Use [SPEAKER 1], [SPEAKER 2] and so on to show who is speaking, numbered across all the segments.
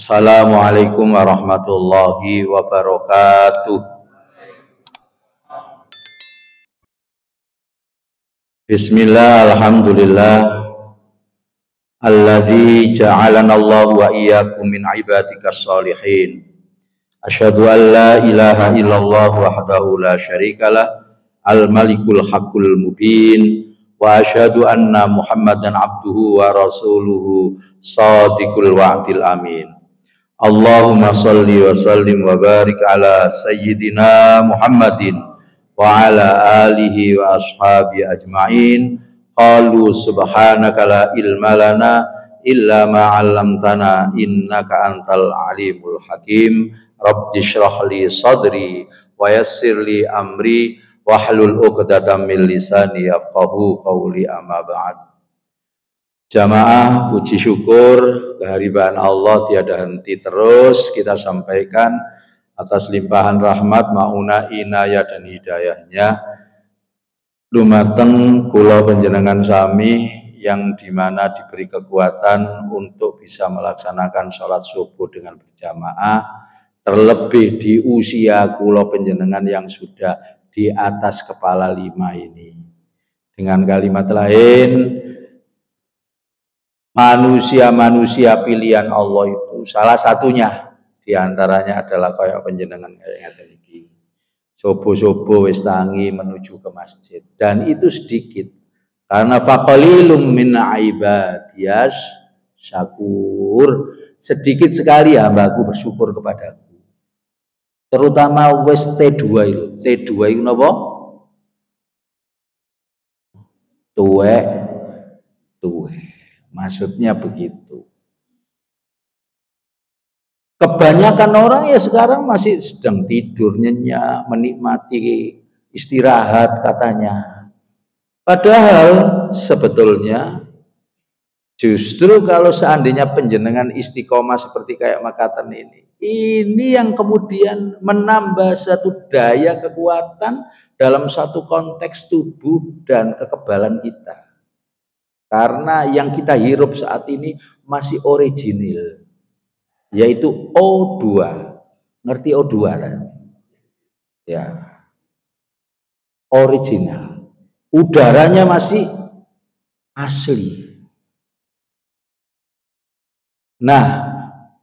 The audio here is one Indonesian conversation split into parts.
[SPEAKER 1] Assalamualaikum warahmatullahi wabarakatuh. Bismillah, alhamdulillah. Alladzi ja'alana Allah wa iyyakum min ibadikas shalihin. Asyhadu an la ilaha illallah wahdahu la syarikalah, al-malikul haqqul mubin, wa asyhadu anna Muhammadan abduhu wa rasuluhu shadiqul wa'dil amin. Allahumma salli wa sallim wa barik ala sayyidina Muhammadin wa ala alihi wa ashabi ajma'in. Qalu subhanaka la ilma lana illa ma 'allamtana innaka antal alimul hakim. Rabbi shrah li sadri wa yassir li amri wahlul 'uqdatam min lisani yafqahu qawli, amma ba'd. Jamaah, puji syukur kehadiran Allah tiada henti terus kita sampaikan atas limpahan rahmat, maunah, inayah dan hidayahnya lumateng kula panjenengan sami yang dimana diberi kekuatan untuk bisa melaksanakan sholat subuh dengan berjamaah, terlebih di usia kula panjenengan yang sudah di atas kepala 5 ini. Dengan kalimat lain, manusia-manusia pilihan Allah itu salah satunya diantaranya adalah kayak panjenengan kayak ngeten iki. Sobo-sobo wis tangi menuju ke masjid, dan itu sedikit karena faqalilum min ibadiyas syakur, sedikit sekali hambaku bersyukur kepadaku. Terutama wis T2 itu. T2 itu napa? Tuwek. Maksudnya begitu. Kebanyakan orang ya sekarang masih sedang tidur nyenyak, menikmati istirahat katanya. Padahal sebetulnya justru kalau seandainya panjenengan istiqomah seperti kayak makaten ini yang kemudian menambah satu daya kekuatan dalam satu konteks tubuh dan kekebalan kita. Karena yang kita hirup saat ini masih original, yaitu O2. Ngerti O2 kan? Ya, original. Udaranya masih asli. Nah,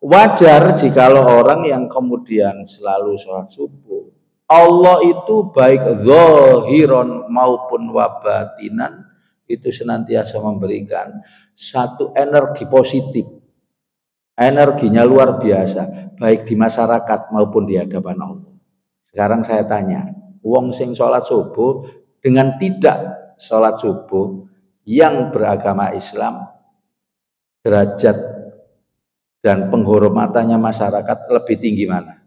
[SPEAKER 1] wajar jikalau orang yang kemudian selalu sholat subuh, Allah itu baik zahiron maupun wabatinan itu senantiasa memberikan satu energi positif, energinya luar biasa, baik di masyarakat maupun di hadapan Allah. Sekarang saya tanya, wong sing sholat subuh dengan tidak sholat subuh yang beragama Islam, derajat dan penghormatannya masyarakat lebih tinggi mana?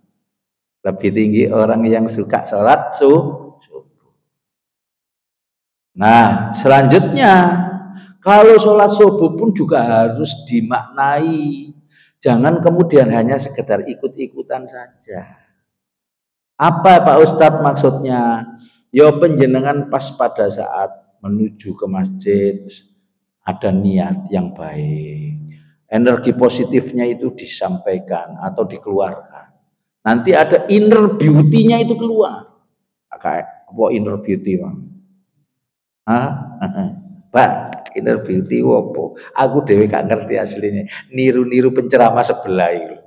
[SPEAKER 1] Lebih tinggi orang yang suka sholat subuh. Nah, selanjutnya kalau sholat subuh pun juga harus dimaknai. Jangan kemudian hanya sekedar ikut-ikutan saja. Apa Pak Ustadz maksudnya? Ya panjenengan pas pada saat menuju ke masjid ada niat yang baik. Energi positifnya itu disampaikan atau dikeluarkan. Nanti ada inner beauty-nya itu keluar. Kayak apa inner beauty, Bang? Pak, inner beauty wopo? Aku dewe gak ngerti aslinya. Niru-niru penceramah sebelah itu.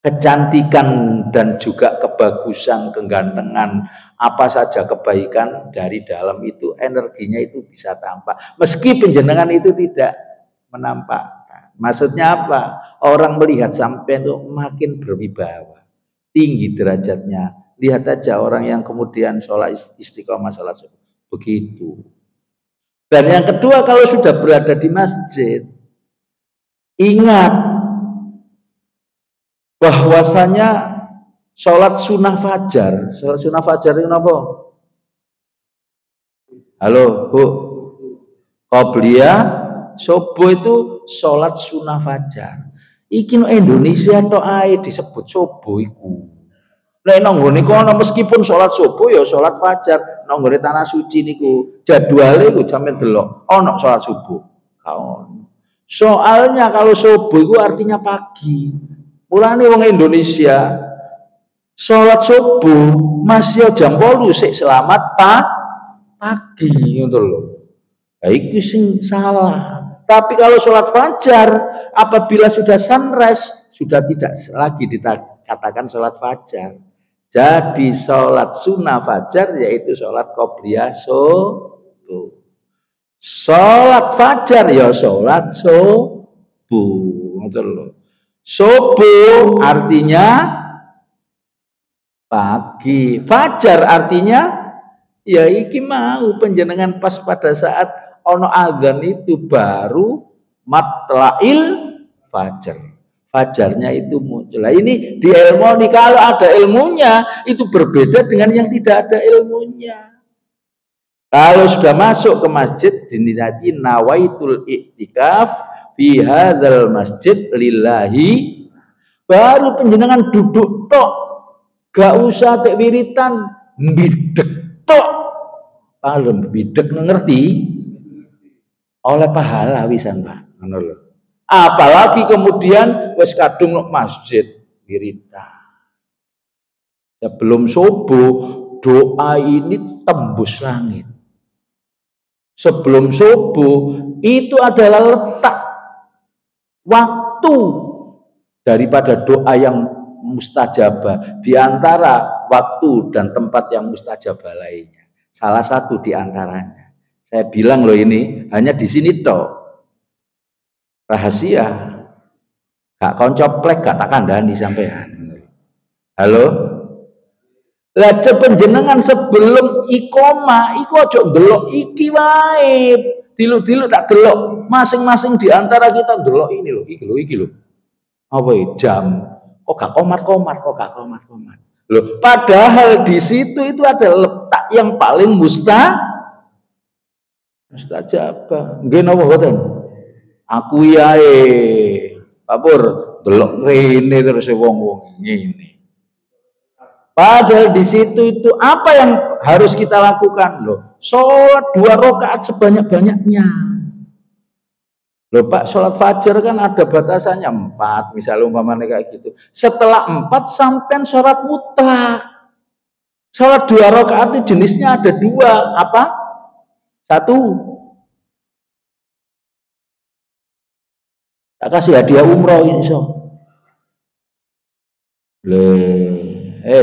[SPEAKER 1] Kecantikan dan juga kebagusan, kegantengan, apa saja kebaikan dari dalam itu, energinya itu bisa tampak. Meski penjenengan itu tidak menampakkan. Maksudnya apa? Orang melihat sampai itu makin berwibawa, tinggi derajatnya. Lihat aja orang yang kemudian sholat istiqomah sholat subuh. Begitu. Dan yang kedua, kalau sudah berada di masjid, ingat bahwasanya sholat sunnah fajar. Sholat sunnah fajar itu apa? Halo, Bu. Qobliyah subuh itu sholat sunnah fajar. Iki no Indonesia to ae disebut subuh iku. Nek nang nggone kono meskipun sholat subuh ya sholat fajar, nang nggone tanah suci niku jadwale iku sampeyan delok ana sholat subuh. Kaon. Soalnya kalau subuh itu artinya pagi. Mulane wong Indonesia sholat subuh masih jam 8 sik selamat pagi ngono lho. Lah iku sing salah. Tapi kalau sholat fajar apabila sudah sunrise sudah tidak lagi dikatakan sholat fajar. Jadi sholat sunnah fajar yaitu sholat qobliyah subuh. Sholat fajar ya sholat subuh. Ngoten lho. Subuh artinya pagi. Fajar artinya ya iki mau panjenengan pas pada saat ono azan itu baru matlail fajar. Fajarnya itu muncul. Nah, ini di ilmu nih, kalau ada ilmunya itu berbeda dengan yang tidak ada ilmunya. Kalau sudah masuk ke masjid diniyati nawaitul iktikaf fi hadzal masjid lillahi, baru panjenengan duduk tok, gak usah tek wiritan, bidek tok. Palem bidek ngerti oleh pahala wisan Pak, ngono lho. Apalagi kemudian wis kadung nang masjid wiritan. Sebelum subuh doa ini tembus langit. Sebelum subuh itu adalah letak waktu daripada doa yang mustajabah di antara waktu dan tempat yang mustajabah lainnya. Salah satu di antaranya. Saya bilang loh ini hanya di sini toh. Rahasia. Gak koncoplek gak tak kandhani sampean. Halo? Lah panjenengan sebelum iqomah iku aja ndelok iki wae. Diluk-diluk tak delok. Masing-masing di antara kita ndelok ini loh, iki lho. Apa jam? Kok gak komat-komat, kok gak komat-komat. Loh, padahal di situ itu ada letak yang paling mustajabah. Nggih napa mboten? Aku yae. Pak Pur, delok rene terus wong-wong ngene. Padahal di situ itu apa yang harus kita lakukan loh? Sholat 2 rakaat sebanyak-banyaknya. Loh Pak, sholat fajar kan ada batasannya 4, misalnya umpamanya kayak gitu. Setelah 4 sampai sholat mutlak. Sholat 2 rakaat itu jenisnya ada 2, apa? 1. Tak kasih hadiah umroh insya.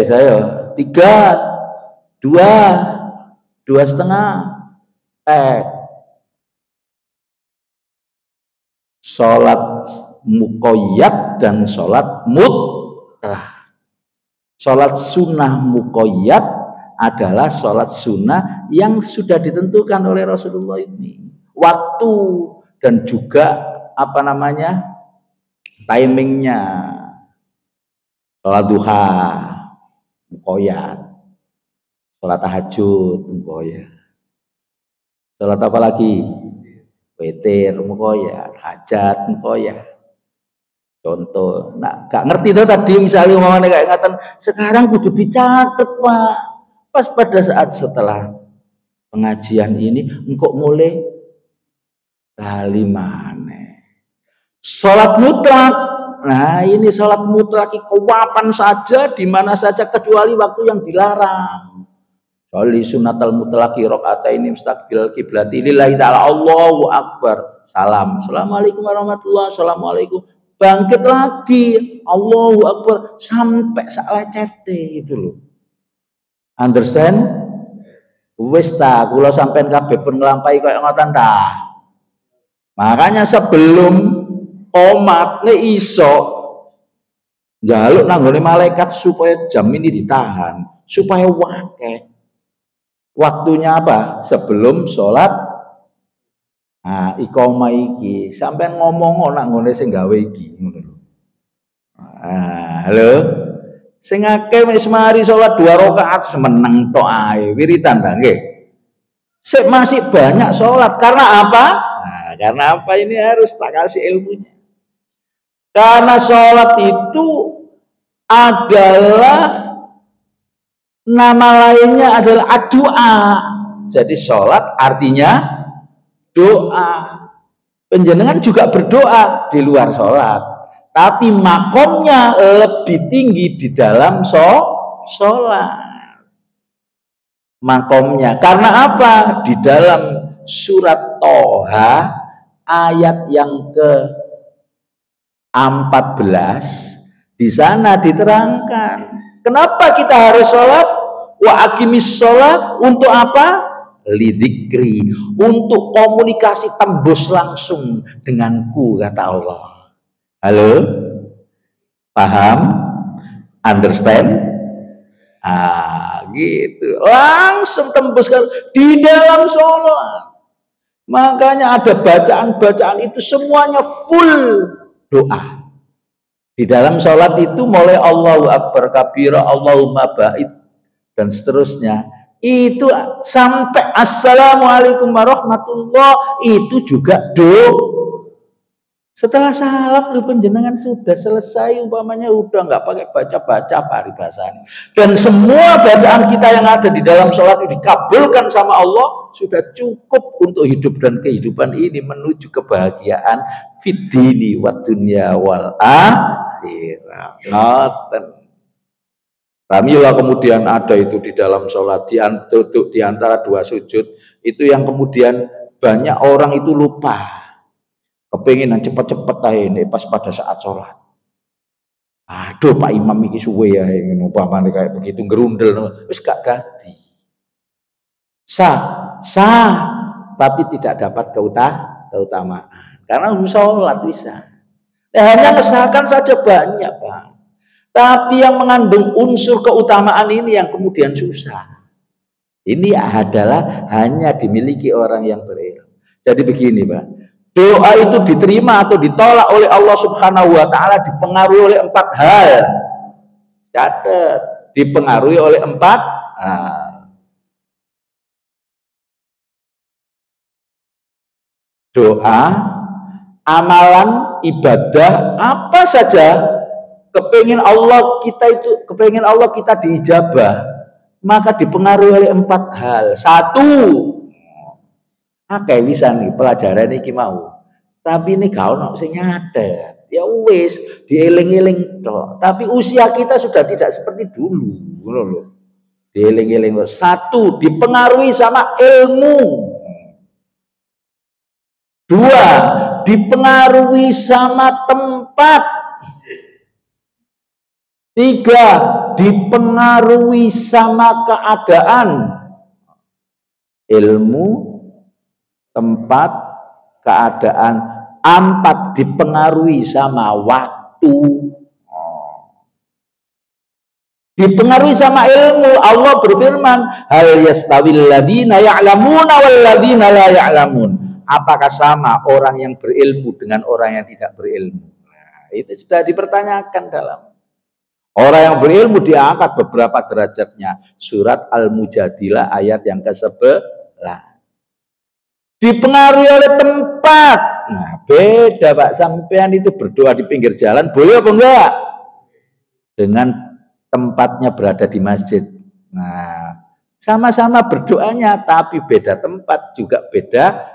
[SPEAKER 1] Saya 3, 2,5. Sholat muqayyad dan sholat mutlak. Sholat sunnah muqayyad adalah sholat sunnah yang sudah ditentukan oleh Rasulullah ini. Waktu dan juga apa namanya timingnya. Sholat duha muqayyad, sholat tahajud muqayyad, sholat apa lagi? Witir muqayyad, hajat muqayyad. Contoh, nah gak ngerti tuh tadi misalnya umpamanya kayak ngaten, sekarang kudu dicatat Pak. Pas pada saat setelah pengajian ini engkau mulai lali maneh. Sholat mutlak. Nah ini sholat mutlak kapan saja di mana saja kecuali waktu yang dilarang. Sholli sunnatal mutlaqi rakaataini mustaqbil kiblati lillahi ta'ala Allahu akbar. Salam. Assalamualaikum warahmatullahi wabarakatuh. Assalamualaikum. Bangkit lagi. Allahu akbar sampai salah cete itu loh. Understand? Wis ta kula sampean kabeh pun nglampahi koyo ngoten ta. Makanya sebelum komat nek iso njaluk nanggone malaikat supaya jam ini ditahan, supaya wakeh. Waktunya apa? Sebelum sholat. Nah, iqomah iki sampean ngomong nak ngene sing gawe iki ngono lho. Halo. Sing akeh wis mari sholat 2 rakaat semeneng tok ae, wiritan ta nggih. Sik masih banyak sholat karena apa? Nah, karena apa ini harus tak kasih ilmunya. Karena sholat itu adalah nama lainnya adalah doa. Jadi sholat artinya doa. Penjenengan juga berdoa di luar sholat, tapi makomnya lebih tinggi di dalam sholat. Makomnya, karena apa? Di dalam surat Toha ayat yang ke-14 di sana diterangkan kenapa kita harus sholat. Wa aqimis sholat untuk apa? Lidzikri, untuk komunikasi tembus langsung denganku, kata Allah. Halo, paham? Understand? Gitu, langsung tembus di dalam sholat. Makanya ada bacaan-bacaan itu semuanya full doa. Di dalam sholat itu mulai Allahu Akbar kabira, Allahumma ba'id dan seterusnya, itu sampai Assalamualaikum warahmatullah, itu juga setelah salam lu penjenengan sudah selesai, umpamanya udah nggak pakai baca-baca paribasan, dan semua bacaan kita yang ada di dalam sholat itu dikabulkan sama Allah, sudah cukup untuk hidup dan kehidupan ini menuju kebahagiaan fid dini wad dunya wal akhirah. Ngoten. Pahamilah, kemudian ada itu di dalam sholat, duduk di antara dua sujud, itu yang kemudian banyak orang itu lupa, kepenginan cepet-cepet ini pas pada saat sholat. Aduh Pak Imam iki suwe ya, umpamanya kayak begitu gerundel, wis gak ganti. Sah, tapi tidak dapat keutamaan, karena sholat bisa. Hanya ngesahkan saja banyak Pak. Tapi yang mengandung unsur keutamaan ini yang kemudian susah. Ini adalah hanya dimiliki orang yang berilmu. Jadi begini Pak, doa itu diterima atau ditolak oleh Allah Subhanahu wa Ta'ala dipengaruhi oleh 4 hal. Catat, dipengaruhi oleh 4 hal. Doa, amalan, ibadah, apa saja kepengen Allah kita diijabah, maka dipengaruhi oleh 4 hal. 1, kayak bisa nih pelajaran ini mau, tapi ini gak ono sing nyatet, ya wis dieling-eling toh. Tapi usia kita sudah tidak seperti dulu, loh. Dieling-eling. 1, dipengaruhi sama ilmu. 2, dipengaruhi sama tempat. 3, dipengaruhi sama keadaan. Ilmu, tempat, keadaan. 4, dipengaruhi sama waktu. Dipengaruhi sama ilmu. Allah berfirman, hal yastawil ladzina ya'lamuna wal ladzina la ya'lamun. Apakah sama orang yang berilmu dengan orang yang tidak berilmu? Nah, itu sudah dipertanyakan dalam. Orang yang berilmu diangkat beberapa derajatnya. Surat Al-Mujadilah ayat yang ke-11. Dipengaruhi oleh tempat. Nah, beda Pak, sampean itu berdoa di pinggir jalan, boleh apa enggak? Dengan tempatnya berada di masjid. Nah, sama-sama berdoanya, tapi beda tempat, juga beda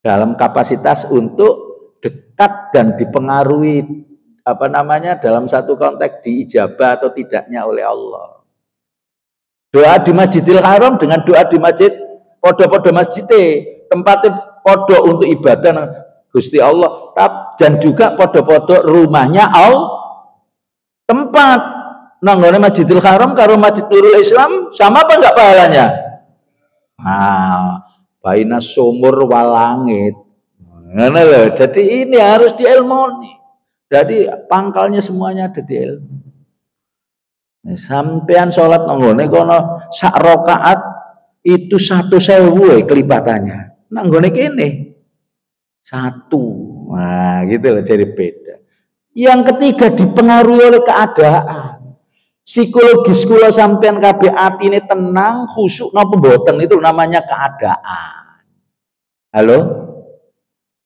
[SPEAKER 1] dalam kapasitas untuk dekat dan dipengaruhi dalam satu konteks diijabah atau tidaknya oleh Allah. Doa di Masjidil Haram dengan doa di masjid podo-podo masjid, tempatnya podo untuk ibadah Gusti Allah, dan juga podo-podo rumahnya Allah. Tempat nanggone Masjidil Haram karo Masjid Nurul Islam sama apa enggak pahalanya? Baina sumur walangit. Ngono loh. Jadi ini harus diilmoni. Jadi pangkalnya semuanya ada di ilmu. Nah, sampean sholat nanggone kono sak rakaat itu 1.000 kelipatannya. Nanggone kene 1. Nah, gitu loh, jadi beda. Yang ketiga dipengaruhi oleh keadaan. Psikologis kula sampean kabeh atine tenang, khusyuk napa mboten, itu namanya keadaan. Halo?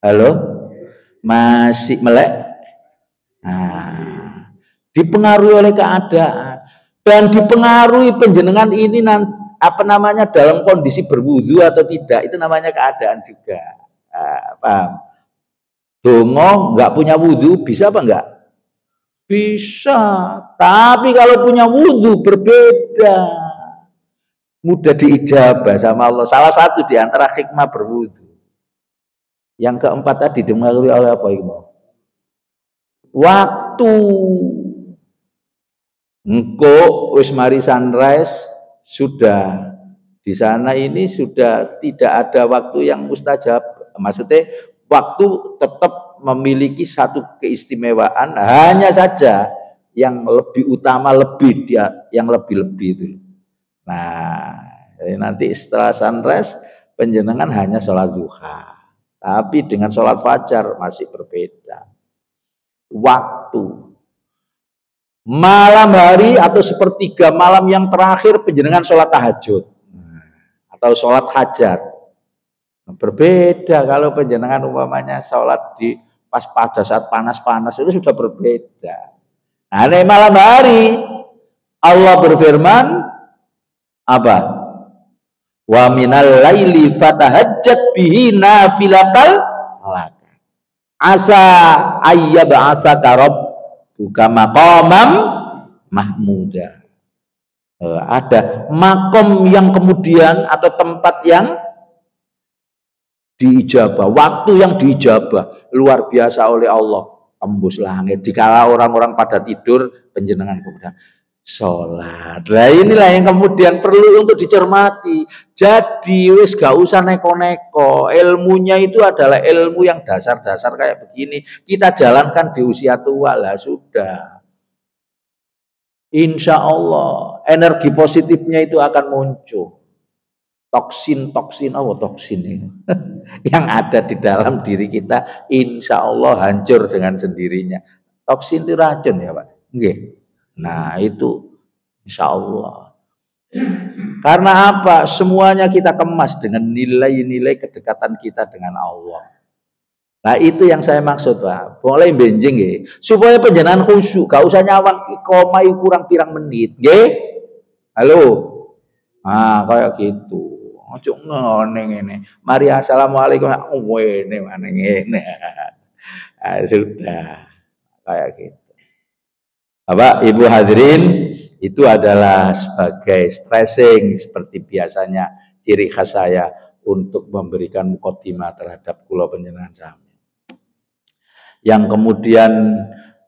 [SPEAKER 1] Halo? Masih melek? Nah, dipengaruhi oleh keadaan dan dipengaruhi penjenengan ini dalam kondisi berwudu atau tidak, itu namanya keadaan juga. Paham? Dongo nggak punya wudhu bisa apa enggak? Bisa. Tapi kalau punya wudhu berbeda. Mudah diijabah sama Allah. Salah satu di antara hikmah berwudhu. Yang keempat tadi dimengerti oleh apa itu? Waktu. Engko wis mari sunrise sudah di sana ini sudah tidak ada waktu yang mustajab. Maksudnya waktu tetap memiliki satu keistimewaan, hanya saja yang lebih utama yang lebih-lebih itu. Nah, nanti setelah sunrise penjenengan hanya sholat duha, tapi dengan sholat fajar masih berbeda. Waktu malam hari atau sepertiga malam yang terakhir penjenengan sholat tahajud atau sholat hajat. Berbeda kalau penjenengan umpamanya sholat di pas pada saat panas-panas itu sudah berbeda. Nah, di malam hari Allah berfirman apa? Wa minal laili fatahajjat bihi nafilatal laka. Asa ayyab'atsaka rabbuka maqamam mahmuda. Ada makom yang kemudian atau tempat yang diijabah, waktu yang diijabah luar biasa oleh Allah, tembus langit. Dikala orang-orang pada tidur, penjenengan kemudian sholat. Nah inilah yang kemudian perlu untuk dicermati. Jadi wis gak usah neko-neko. Ilmunya itu adalah ilmu yang dasar-dasar kayak begini. Kita jalankan di usia tua lah sudah. Insya Allah energi positifnya itu akan muncul. Toksin ini yang ada di dalam diri kita insya Allah hancur dengan sendirinya. Toksin itu racun ya Pak. Nggih. Nah itu insya Allah. Karena apa? Semuanya kita kemas dengan nilai-nilai kedekatan kita dengan Allah. Nah itu yang saya maksud Pak. Boleh benjing ya. Supaya penjenengan khusyuk, gak usah nyawang iqomah kurang pirang menit. Nggih. Halo. Nah kayak gitu. Ojo ngene ngene. Mari assalamualaikum. Ngene mana ngene. Sudah kayak gitu. Bapak Ibu hadirin, itu adalah sebagai stressing seperti biasanya ciri khas saya untuk memberikan mukadimah terhadap kula panjenengan sami. Yang kemudian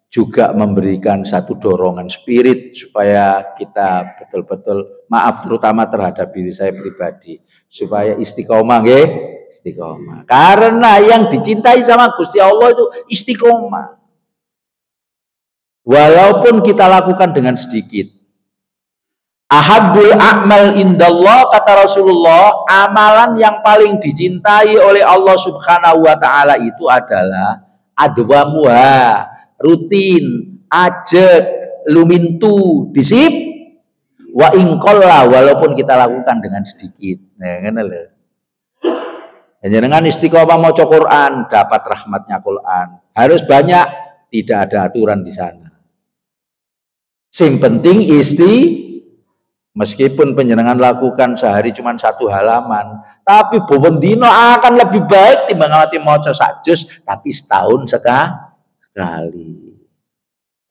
[SPEAKER 1] juga memberikan satu dorongan spirit supaya kita betul-betul maaf terutama terhadap diri saya pribadi supaya istiqomah nggih, istiqomah. Karena yang dicintai sama Gusti Allah itu istiqomah. Walaupun kita lakukan dengan sedikit. Ahabbul a'mal indallah kata Rasulullah, amalan yang paling dicintai oleh Allah Subhanahu wa taala itu adalah adwamuha, rutin, ajek, lumintu, disip, wa ingkolla walaupun kita lakukan dengan sedikit. Nah, ngene lho. Dengan istiqomah maca Quran dapat rahmatnya Quran. Harus banyak, tidak ada aturan di sana. Sing penting meskipun penjenengan lakukan sehari cuma 1 halaman, tapi bobendino akan lebih baik timbang maca sak juz tapi setahun sekali.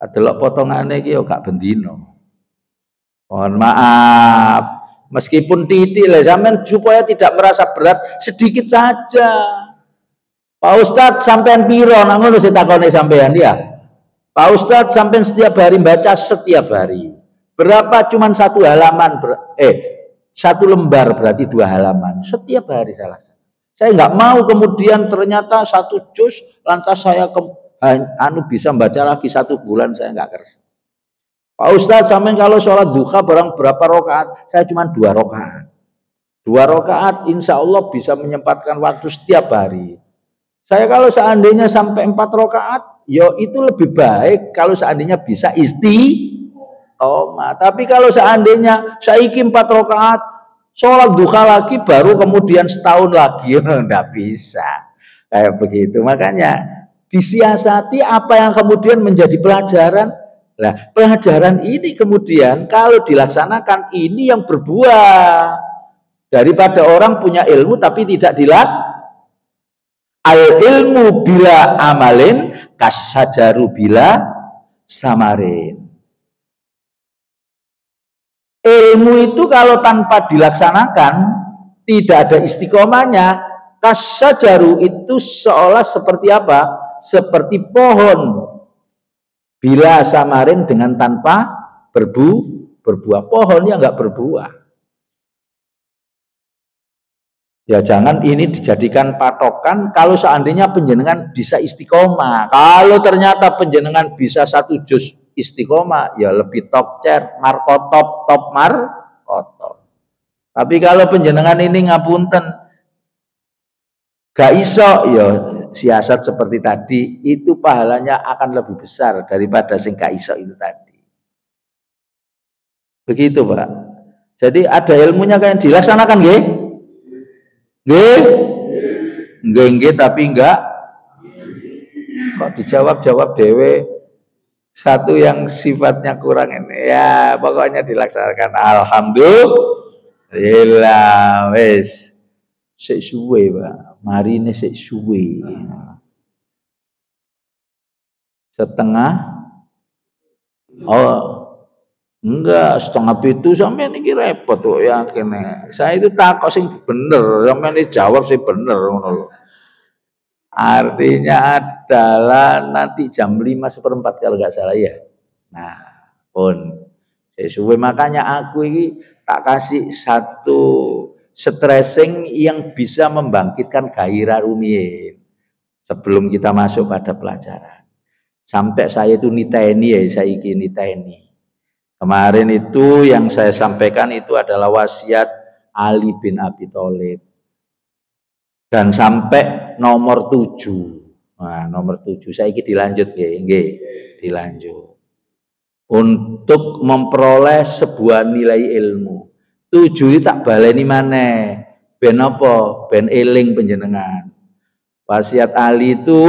[SPEAKER 1] Adelok potongane iki yo gak bendino. Mohon maaf, meskipun titik lah sampean supaya tidak merasa berat sedikit saja. Pak Ustadz sampean piro nang ngono sing takone sampean ya. Pak Ustadz sampean setiap hari baca setiap hari. Berapa cuman 1 halaman 1 lembar berarti 2 halaman setiap hari saya nggak mau kemudian ternyata 1 juz lantas saya bisa baca lagi 1 bulan saya nggak kerja. Pak Ustadz sampean kalau sholat duha berapa rakaat? Saya cuma 2 rakaat. 2 rakaat insya Allah bisa menyempatkan waktu setiap hari. Saya kalau seandainya sampai 4 rakaat ya itu lebih baik kalau seandainya bisa tapi kalau seandainya saiki 4 rakaat sholat duha lagi baru kemudian setahun lagi enggak bisa kayak begitu. Makanya disiasati apa yang kemudian menjadi pelajaran. Nah pelajaran ini kemudian kalau dilaksanakan ini yang berbuah daripada orang punya ilmu tapi tidak dilakukan. Al ilmu bila amalin kasajaru bila samarin. Ilmu itu kalau tanpa dilaksanakan, tidak ada istiqomahnya, kasajaru itu seolah seperti apa? Seperti pohon bila samarin dengan tanpa berbuah. Pohon yang nggak berbuah. Ya jangan ini dijadikan patokan kalau seandainya panjenengan bisa istiqomah. Kalau ternyata panjenengan bisa 1 juz istiqomah, ya lebih top chair, markotop, top markotop. Tapi kalau panjenengan ini ngapunten, gak iso, ya siasat seperti tadi, itu pahalanya akan lebih besar daripada sing gak iso itu tadi. Begitu Pak. Jadi ada ilmunya kan dilaksanakan nggih? Nggih, tapi enggak kok dijawab dewe satu yang sifatnya kurang ini. Ya, pokoknya dilaksanakan. Alhamdulillah wis. Sik suwe, Pak. Marine sik suwe. Setengah enggak, setengah itu sampai ini repot tuh ya kene. Saya itu takut sing bener, sampai ini jawab sih bener ngono lho. Artinya adalah nanti jam 5:15 kalau nggak salah ya. Nah, pun sesuai makanya aku ini tak kasih satu stressing yang bisa membangkitkan gairah rumiyin sebelum kita masuk pada pelajaran. Sampai saya itu niteni ya, saya iki niteni. Kemarin itu yang saya sampaikan itu adalah wasiat Ali bin Abi Thalib. Dan sampai nomor 7. Nah, nomor 7 saya ini dilanjut nggih, dilanjut. Untuk memperoleh sebuah nilai ilmu. 7 itu tak baleni maneh. Ben apa? Ben eling panjenengan. Wasiat Ali itu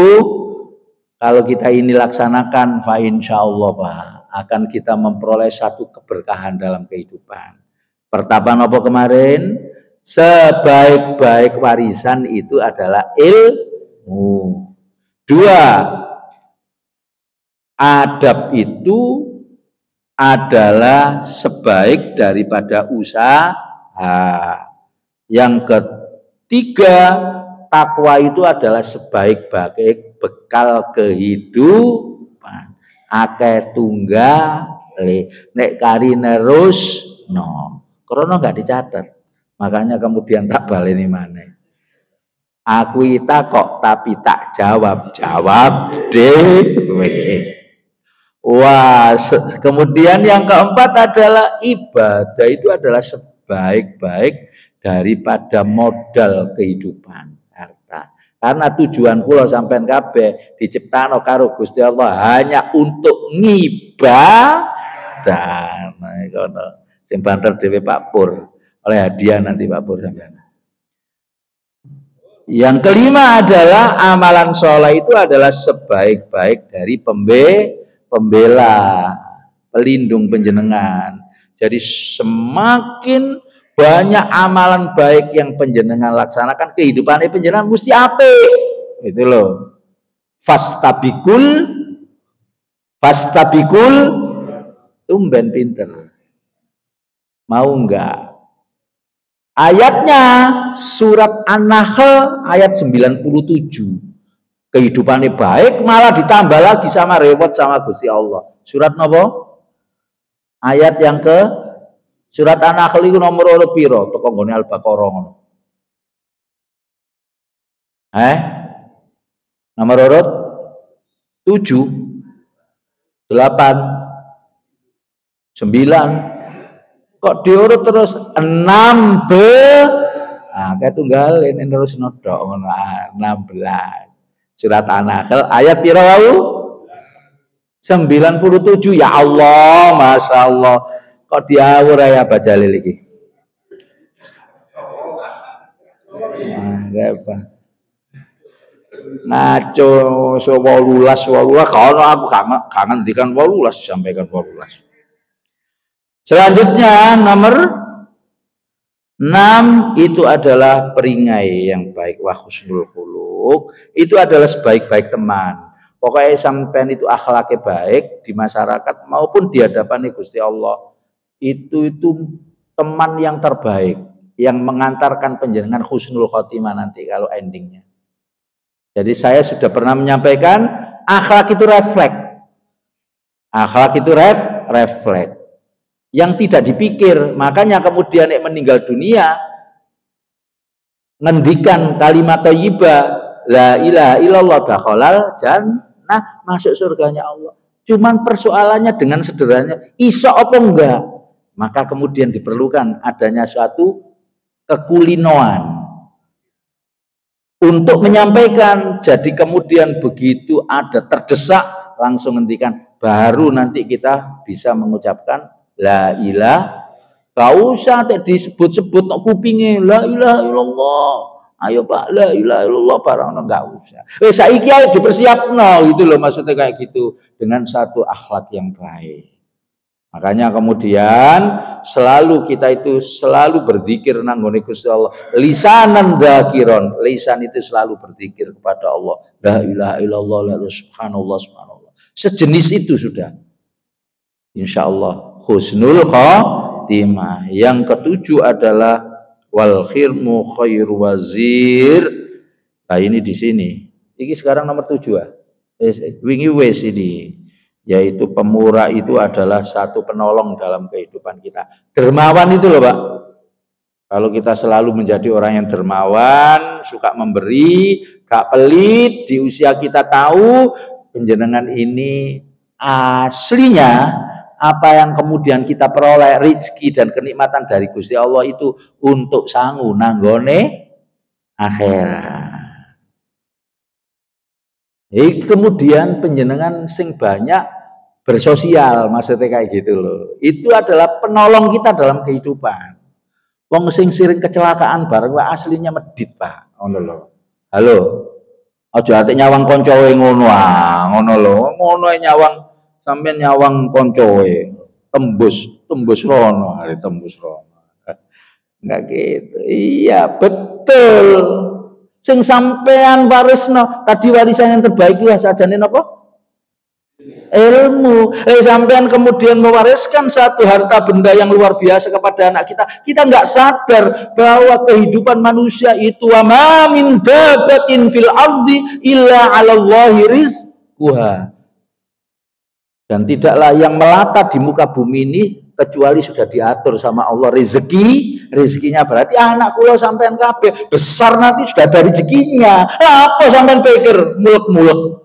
[SPEAKER 1] kalau kita ini laksanakan, fa insyaallah Pak, akan kita memperoleh satu keberkahan dalam kehidupan. Pertama apa kemarin? Sebaik-baik warisan itu adalah ilmu. 2, adab itu adalah sebaik daripada usaha. Yang ketiga, takwa itu adalah sebaik-baik bekal kehidupan. Akeh tunggale nek kari nerus no. Krono enggak dicatat. Makanya kemudian tak baleni maneh. Aku kok tapi tak jawab dewe. Wah, kemudian yang keempat adalah ibadah itu adalah sebaik-baik daripada modal kehidupan harta. Karena tujuan kula sampean kabeh diciptakno karo Gusti Allah hanya untuk ngibadah. Nah, ngono. Sing banter dhewe Pak Pur. Oleh hadiah nanti Pak Pur sampean. Yang kelima adalah amalan soleh itu adalah sebaik-baik dari pembela, pelindung panjenengan. Jadi semakin banyak amalan baik yang panjenengan laksanakan, kehidupannya panjenengan mesti apik. Itu loh. Fastabikul tumben pinter. Mau enggak? Ayatnya surat An-Nahl ayat 97. Kehidupannya baik malah ditambah lagi sama reward sama Gusti Allah. Surat napa? Ayat yang ke surat An-Nahl itu nomor urut piro? Teko nggone Al-Baqarah ngono. Nomor urut 7, 8, 9. Kok diurut terus 6 kayak tunggal ini terus nodok ngono 16. Surat An-Nahl ayat piro wau? 97. Ya Allah, Masya Allah. Kok diawur ya baca lagi. Ngaco so 18 kalau aku kangen dikan 18 sampaikan 18. Selanjutnya nomor 6 itu adalah peringai yang baik wa husnul khuluq. buruk, itu adalah sebaik-baik teman. Pokoknya sampean itu akhlaknya baik di masyarakat maupun di hadapan Gusti Allah. Itu teman yang terbaik yang mengantarkan panjenengan husnul khotimah nanti kalau endingnya. Jadi saya sudah pernah menyampaikan akhlak itu refleks. Akhlak itu refleks. Yang tidak dipikir, makanya kemudian meninggal dunia ngendikan kalimat thayyibah la ilaha illallah dakhalal jannah, masuk surganya Allah. Cuman persoalannya dengan sederhananya iso apa enggak? Maka kemudian diperlukan adanya suatu kekulinoan untuk menyampaikan. Jadi kemudian begitu ada terdesak langsung ngendikan, baru nanti kita bisa mengucapkan la ilaha. Gak usah disebut-sebut no kupinge la ilaha illallah. Ayo Pak, la ilaha illallah barang enggak usah. Saiki ayo dipersiapno gitu loh, maksudnya kayak gitu, dengan satu akhlak yang baik. Makanya kemudian selalu kita itu selalu berzikir nanggone Gusti Allah. Lisanan dzakiron, lisan itu selalu berzikir kepada Allah. La ilaha illallah, la subhanallah subhanallah. Sejenis itu sudah. Insyaallah husnul khotimah. Yang ketujuh adalah wal khirmu khairu wazir. Nah ini di sini. Ini sekarang nomor 7 ya. Wingi wes ini. Yaitu pemurah itu adalah satu penolong dalam kehidupan kita. Dermawan itu loh Pak. Kalau kita selalu menjadi orang yang dermawan, suka memberi, gak pelit, di usia kita tahu panjenengan ini aslinya apa yang kemudian kita peroleh rezeki dan kenikmatan dari Gusti Allah itu untuk sangu nanggone akhirat. Kemudian panjenengan sing banyak bersosial, maksudnya kayak gitu loh. Itu adalah penolong kita dalam kehidupan. Wong sing sering kecelakaan bareng aslinya medit Pak, ngono lho. Halo. Aja ate nyawang koncoe ngono ngono lho. Ngono nyawang sampean nyawang koncoe. Tembus rono, hari tembus rono. Enggak gitu. Iya, betul. Sing sampean warisno, tadi warisan yang terbaik itu sajane napa? Ilmu. Sampean kemudian mewariskan satu harta benda yang luar biasa kepada anak kita nggak sadar bahwa kehidupan manusia itu wa ma min dabatin fil ardi illa 'alallahi rizquha. Dan tidaklah yang melata di muka bumi ini kecuali sudah diatur sama Allah rezekinya. Berarti anak kula sampean kabeh besar nanti sudah ada rezekinya. Apa sampean pikir mulek-mulek?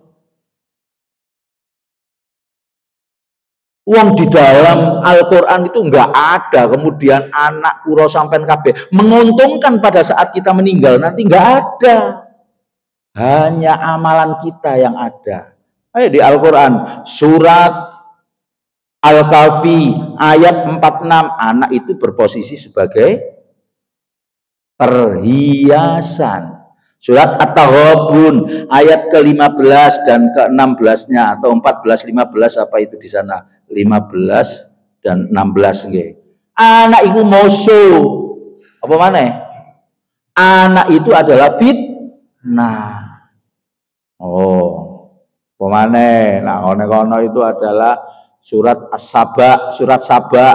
[SPEAKER 1] Uang di dalam Al-Quran itu enggak ada kemudian anak kula sampean kabeh menguntungkan pada saat kita meninggal nanti, enggak ada. Hanya amalan kita yang ada. Ayo di Al-Quran surat Al-Kahfi ayat 46, anak itu berposisi sebagai perhiasan. Surat At-Taghabun ayat ke-15 dan ke-16-nya atau 14 15 apa itu di sana? 15 dan 16 nggih. Anak itu musuh. Apa maneh? Anak itu adalah fitnah. Oh. Apa maneh? Nah, kono itu adalah surat As-Saba, surat Saba.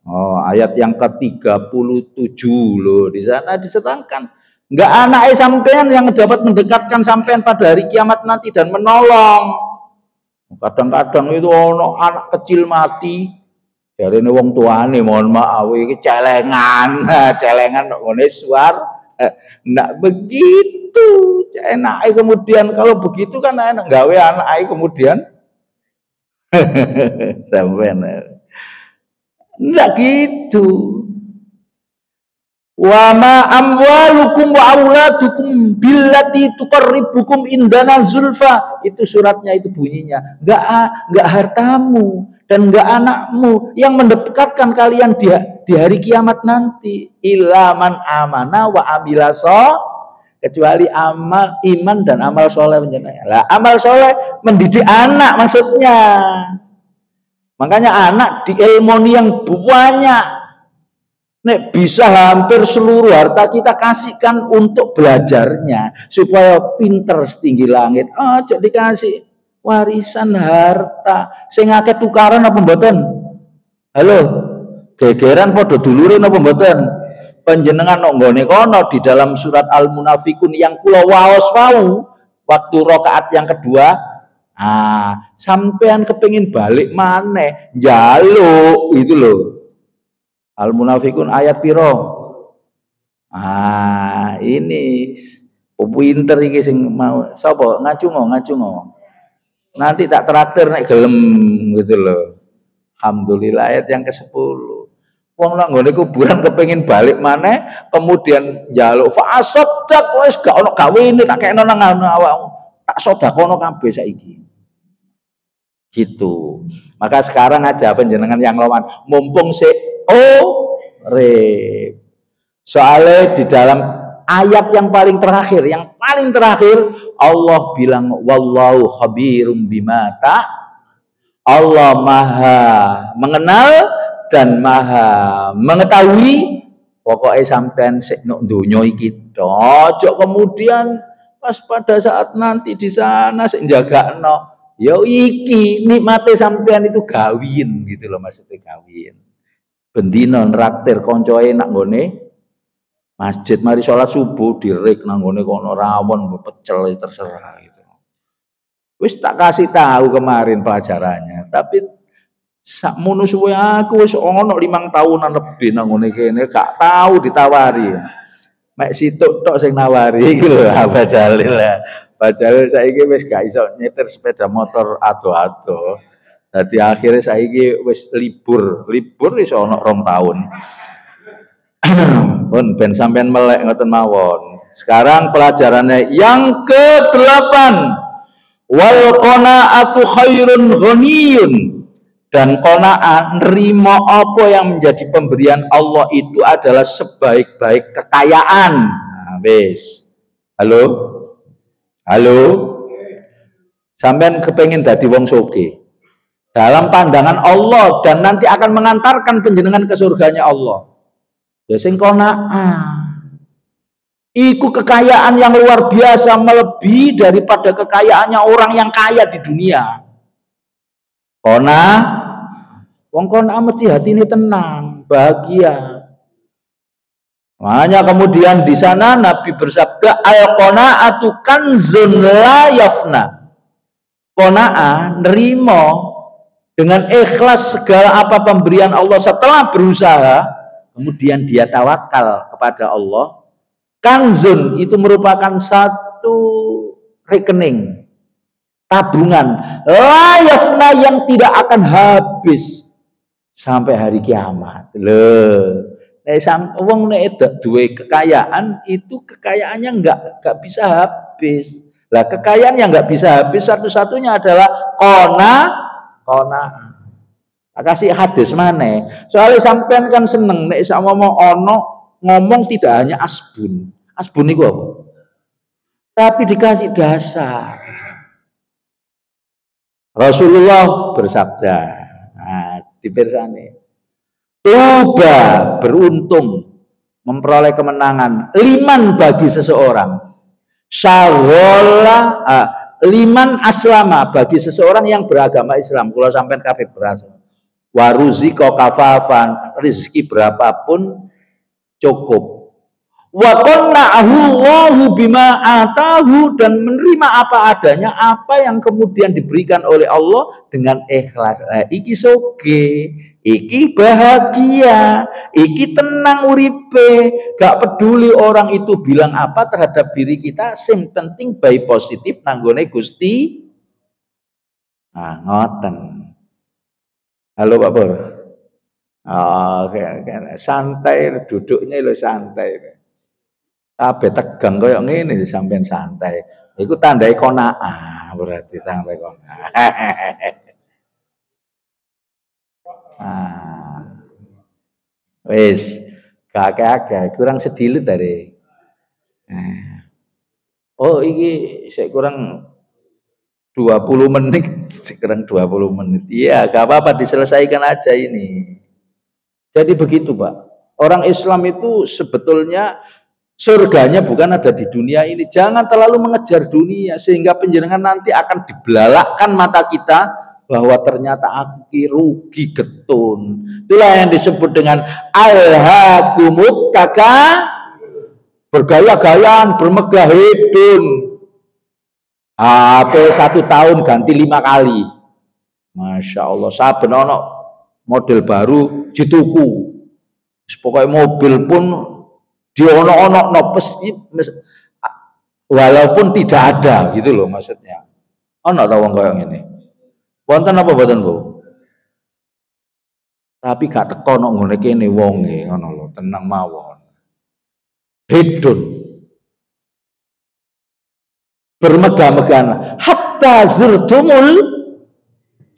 [SPEAKER 1] Oh, ayat yang ke-37 loh. Di sana diserangkan enggak anak sampean yang dapat mendekatkan sampean pada hari kiamat nanti dan menolong. Kadang-kadang itu ono anak kecil mati, jarene wong tuane mohon maaf iki celengan, celengan ngene suar. Enggak begitu. Enake kemudian kalau begitu kan enak gawe anake kemudian sampean. Enggak gitu. Wa ma amwalukum wa auladukum billati tuqarribukum indana zulfa. Itu suratnya itu bunyinya. Enggak hartamu dan enggak anakmu yang mendekatkan kalian di hari kiamat nanti. Illa man amana wa amila kecuali amal iman dan amal soleh menjenengan. Lah amal soleh mendidik anak maksudnya. Makanya anak diilmoni yang banyak. Nek bisa hampir seluruh harta kita kasihkan untuk belajarnya supaya pinter setinggi langit. Aja dikasih warisan harta sing akeh tukaran apa mboten? Halo, gegeran padha dulurin apa mboten? Panjenengan nok nggone kono di dalam surat Al-Munafikun yang kula waos wau waktu rakaat yang kedua. Sampean kepengin balik maneh, njaluk itu loh. Al-Munafikun ayat piro? Ini pinter iki sing mau sapa ngacungo. Nanti tak traktir nek gelem gitu loh. Alhamdulillah ayat yang ke-10. Wong nang nggone kuburan kepengin balik maneh, kemudian njaluk fa asaddaq wis gak ono gawene tak kekno nang awakmu. Tak sedakono kabeh saiki. Gitu. Maka sekarang aja panjenengan yang lawan mumpung soalnya di dalam ayat yang paling terakhir Allah bilang wallahu khabirum bima Allah maha mengenal dan maha mengetahui. Pokoknya sampean sik nok donya iki ojo kemudian pas pada saat nanti di sana sik njagakno ya iki nikmate sampean itu gawin gitu loh, maksudnya gawin. Bendino nraktir koncoe nak nggone masjid mari sholat subuh dirik nang nggone kono rawon pecel terserah gitu. Wis tak kasih tahu kemarin pelajarannya, tapi sakmono suwe aku wis ono 5 tahunan lebih nang ngene kene gak tahu ditawari. Mek situk tok sing nawari iki lho Abah Jalil. Abah Jalil saiki wis gak iso nyetir sepeda motor ado-ado. Dadi akhirnya saiki wis libur wis ono 2 tahun. Pun ben sampean melek ngoten mawon. Sekarang pelajarannya yang ke-8. Wal qanaatu khairun ghaniyun. Dan qanaah nerima apa yang menjadi pemberian Allah itu adalah sebaik-baik kekayaan. Wis. Halo. Sampean kepengin dadi wong sugih dalam pandangan Allah dan nanti akan mengantarkan panjenengan ke surganya Allah. Ya sing qanaah. Iku kekayaan yang luar biasa, melebihi daripada kekayaannya orang yang kaya di dunia. Wong qanaah mesti hatine tenang, bahagia. Makanya kemudian di sana Nabi bersabda al-qanaatu kanzun la yafna. Qanaah nerimo dengan ikhlas segala apa pemberian Allah setelah berusaha, kemudian dia tawakal kepada Allah. Kanzun itu merupakan satu rekening, tabungan layafna yang tidak akan habis sampai hari kiamat. Wong nek duwe kekayaan itu kekayaannya nggak bisa habis. Lah kekayaan yang nggak bisa habis satu-satunya adalah qanaah. Kasih hadis mana? Soalnya sampean kan seneng nek sak ngomong tidak hanya asbun itu apa? Tapi dikasih dasar. Rasulullah bersabda, dipirsani, tuba beruntung memperoleh kemenangan liman bagi seseorang, syaghola liman aslama bagi seseorang yang beragama Islam. Kalau sampean kabeh berasa waruziko kafafan, rezeki berapapun cukup. Wa qanna'ahu Allahu bima atahu, dan menerima apa adanya, apa yang kemudian diberikan oleh Allah dengan ikhlas. Iki soge, iki bahagia, iki tenang uripe, gak peduli orang itu bilang apa terhadap diri kita, sing penting baik positif nanggone Gusti. Ngoten. Halo Pak Pur. Santai duduknya lo santai. Kabeh tegang koyo ngene sampean santai. Iku tandai qanaah, berarti tandai qanaah. Wis, kakek kurang sedilut tadi. Oh, iki saya kurang 20 menit, kurang 20 menit. Iya, gak apa-apa diselesaikan aja ini. Jadi begitu, Pak. Orang Islam itu sebetulnya surganya bukan ada di dunia ini. Jangan terlalu mengejar dunia sehingga penjenengan nanti akan dibelalakkan mata kita bahwa ternyata aku rugi getun. Itulah yang disebut dengan alhaakumut bergaya-gayaan, bermegah hedon. HP 1 tahun ganti 5 kali. Masya Allah, saben ono model baru dituku. Pokoknya mobil pun diono-ono nopes walaupun tidak ada gitu loh maksudnya. Ono ta wong koyo ngene. Wonten apa mboten, Bu? Tapi gak teko nang ngene kene wonge ngono lho, tenang mawon. Hedon. Bermegah-megahan hatta zurtumul,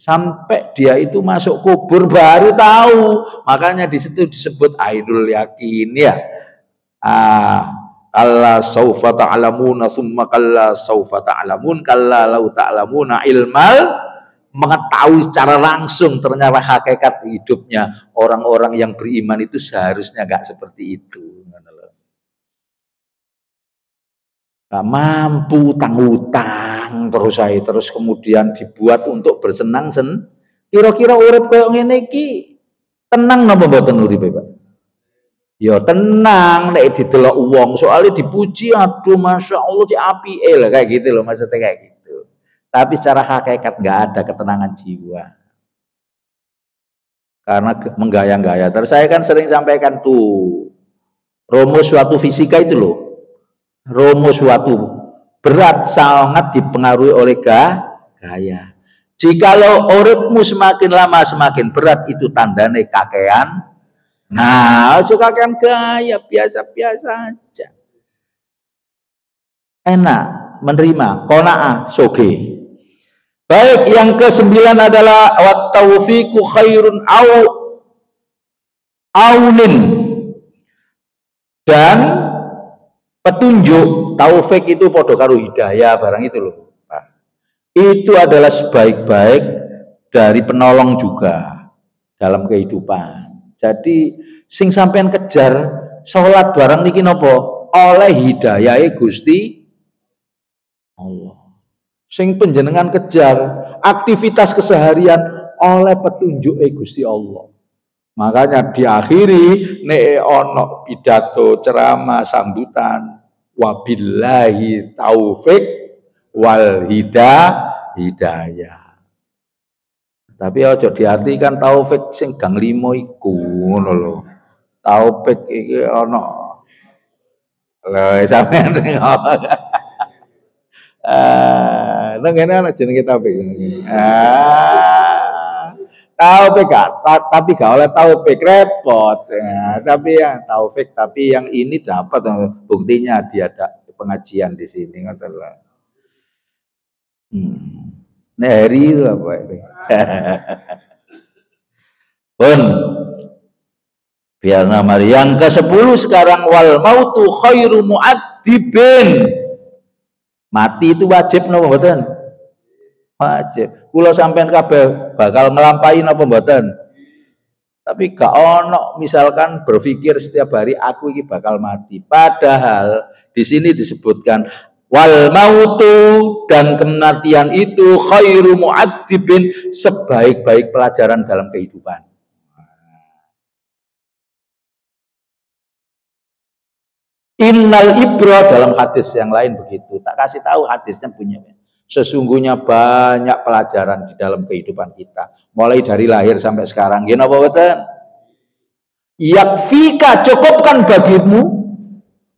[SPEAKER 1] sampai dia itu masuk kubur baru tahu. Makanya di situ disebut ainul yakin ya. Alla saufa ta'lamuna summa kalla saufa ta'lamun kalla lau ta'lamuna ilmal, mengetahui secara langsung ternyata hakikat hidupnya orang-orang yang beriman itu seharusnya enggak seperti itu. Gak mampu utang-utang terus kemudian dibuat untuk bersenang-senang. Kira-kira urip koyo ngene iki tenang napa mboten uripe, Pak? Ya tenang nek didelok wong, soalnya dipuji aduh Masya Allah ci apike lah kayak gitu loh, maksudnya kayak gitu. Tapi secara hakikat nggak ada ketenangan jiwa. Karena menggaya-gaya. Terus saya kan sering sampaikan tuh rumus suatu fisika itu loh. Rumus suatu berat sangat dipengaruhi oleh gaya. Jikalau uripmu semakin lama semakin berat, itu tandane kakean. Nah, kakean gaya biasa-biasa aja. Enak menerima qanaah soge. Baik, yang ke-9 adalah wat taufiqu khairun aunin, dan petunjuk. Taufik itu podo karo hidayah barang itu loh. Nah, itu adalah sebaik-baik dari penolong juga dalam kehidupan. Jadi sing sampean kejar sholat barang niki nopo oleh hidayah Gusti Allah. Sing penjenengan kejar aktivitas keseharian oleh petunjuk Gusti Allah. Makanya diakhiri nek ono pidato ceramah sambutan wabillahi taufik wal hidayah. Tapi aja diartikan taufik sing gang 5 iku ngono lho. Taufik iki ana. Lha sampeyan ngomong. Nang ngene ana jenenge taufik. Taufik tapi gak oleh taufik repot. Tapi ya taufik, tapi yang ini dapat buktinya dia ada pengajian di sini ngoten lho. Neri apa ini? Pun biar nama yang ke-10 sekarang, wal mautu khairu mu'adzibin. Mati itu wajib napa mboten? Wajib. Kula sampean kabeh bakal nglampahi napa mboten? Tapi gak ono misalkan berpikir setiap hari aku ini bakal mati. Padahal di sini disebutkan wal mautu, dan kematian itu khairu mu'adzibin, sebaik-baik pelajaran dalam kehidupan. Innal ibra, dalam hadis yang lain begitu. Tak kasih tahu hadisnya punya. Sesungguhnya banyak pelajaran di dalam kehidupan kita. Mulai dari lahir sampai sekarang. Gini apa betul? Yakfika, cukupkan bagimu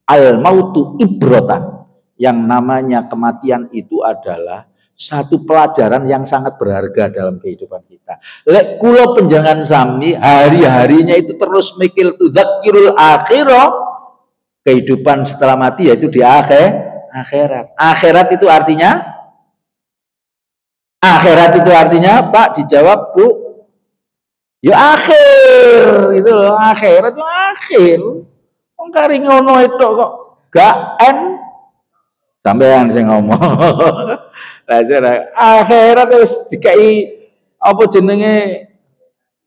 [SPEAKER 1] al mautu ibrotan. Yang namanya kematian itu adalah satu pelajaran yang sangat berharga dalam kehidupan kita. Lek kula penjangan sami hari-harinya itu terus mikir tudzakirul akhirah, kehidupan setelah mati yaitu di akhirat. Akhirat itu artinya Pak, dijawab Bu. Ya akhir itu loh, akhirat itu akhir. Wong kari ngono itu kok gak sampean sing ngomong. Lah akhirat wis dikai apa jenenge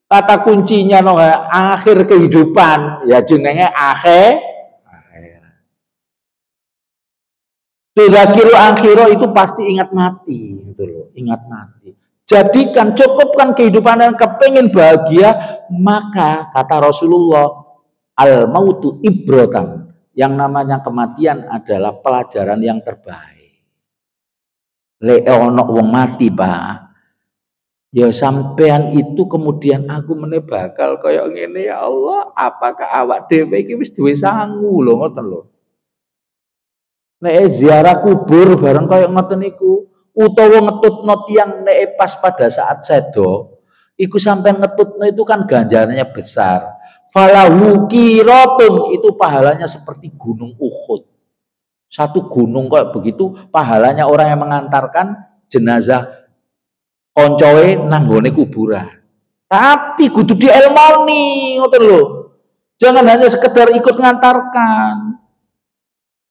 [SPEAKER 1] Kata kuncinya no akhir kehidupan ya jenenge akhir. Tudzakirul akhirah itu pasti ingat mati, gitu loh, ingat mati. Jadikan cukupkan kehidupan yang kepengen bahagia, maka kata Rasulullah, al mautu ibrotan, yang namanya kematian adalah pelajaran yang terbaik. Lek ono wong mati, Pak. Ya sampean itu kemudian aku bakal koyok ngene, ya Allah, apakah awak dhewe iki wis duwe sangu lho, ngoten lho. Nek ziarah kubur bareng koyok ngoten niku, utawa ngetutno tiyang nek pas pada saat sedo, iku sampean ngetutno itu kan ganjarannya besar. Falahu qiratun, itu pahalanya seperti gunung Uhud. Satu gunung kok begitu pahalanya orang yang mengantarkan jenazah koncoe nanggone kuburan. Tapi kudu dielmoni ngoten lho. Jangan hanya sekedar ikut ngantarkan.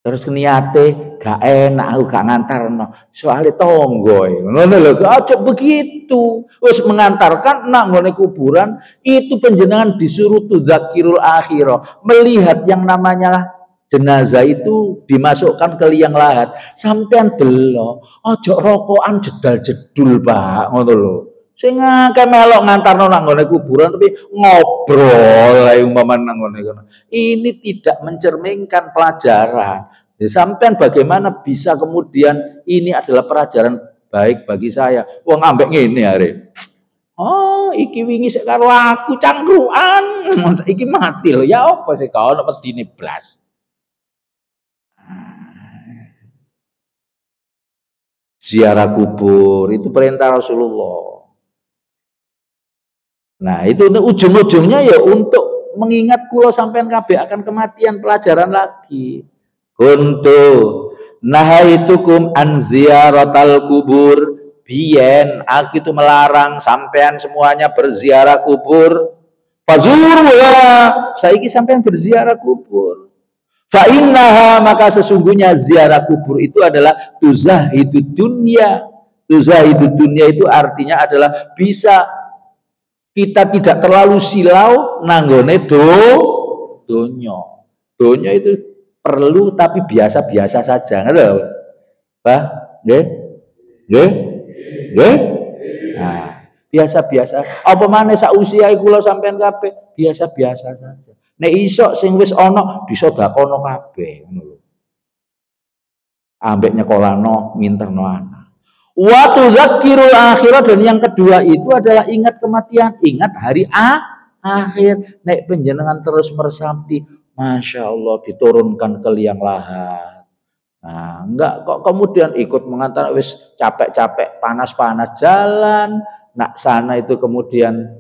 [SPEAKER 1] Terus niate gak enak aku gak ngantarno. Soalnya tonggo ngono lho, aja begitu. Wis mengantarkan nang nggone kuburan itu penjenengan disuruh tudzakirul akhirah, melihat yang namanya jenazah itu dimasukkan ke liang lahat. Sampean delok, aja rokokan jedal-jedul, Pak, ngono lho. Sing akeh melok ngantarno nang nggone kuburan tapi ngobrol ae umpama nang ngene kono. Ini tidak mencerminkan pelajaran. Ya, sampean bagaimana bisa kemudian ini adalah pelajaran baik bagi saya. Wong ambek ngene are. Oh, iki wingi sik karo aku cangkruan. Iki mati lho. Ya apa sih kau nek medine blas. Ziarah kubur itu perintah Rasulullah. Nah, itu ujung-ujungnya ya untuk mengingat kula sampean kabeh akan kematian, pelajaran lagi. Kuntu nahaitukum an ziyaratal kubur, biyen aku itu melarang sampean semuanya berziarah kubur. Fazurwa, saiki sampean berziarah kubur. Fa innaha, maka sesungguhnya ziarah kubur itu adalah tuzahidud dunya. Tuzahidud dunya itu artinya adalah bisa kita tidak terlalu silau nanggone donyo. Donyo itu perlu tapi biasa-biasa saja, ngerti lho, Pak? Nggih? Nggih? Nggih? Nah, biasa-biasa. Apa maneh sak usia kula sampean kabeh biasa-biasa saja. Nek iso sing wis ana disedekahno kabeh, ngono lho. Ambek nyekolano minterno anak. Wa tudzakirul akhirah, dan yang kedua itu adalah ingat kematian, ingat hari akhir. Nek penjenengan terus meresapi, Masya Allah diturunkan ke liang lahat. Nah, enggak kok kemudian ikut mengantar wis capek-capek, panas-panas jalan, nak sana itu kemudian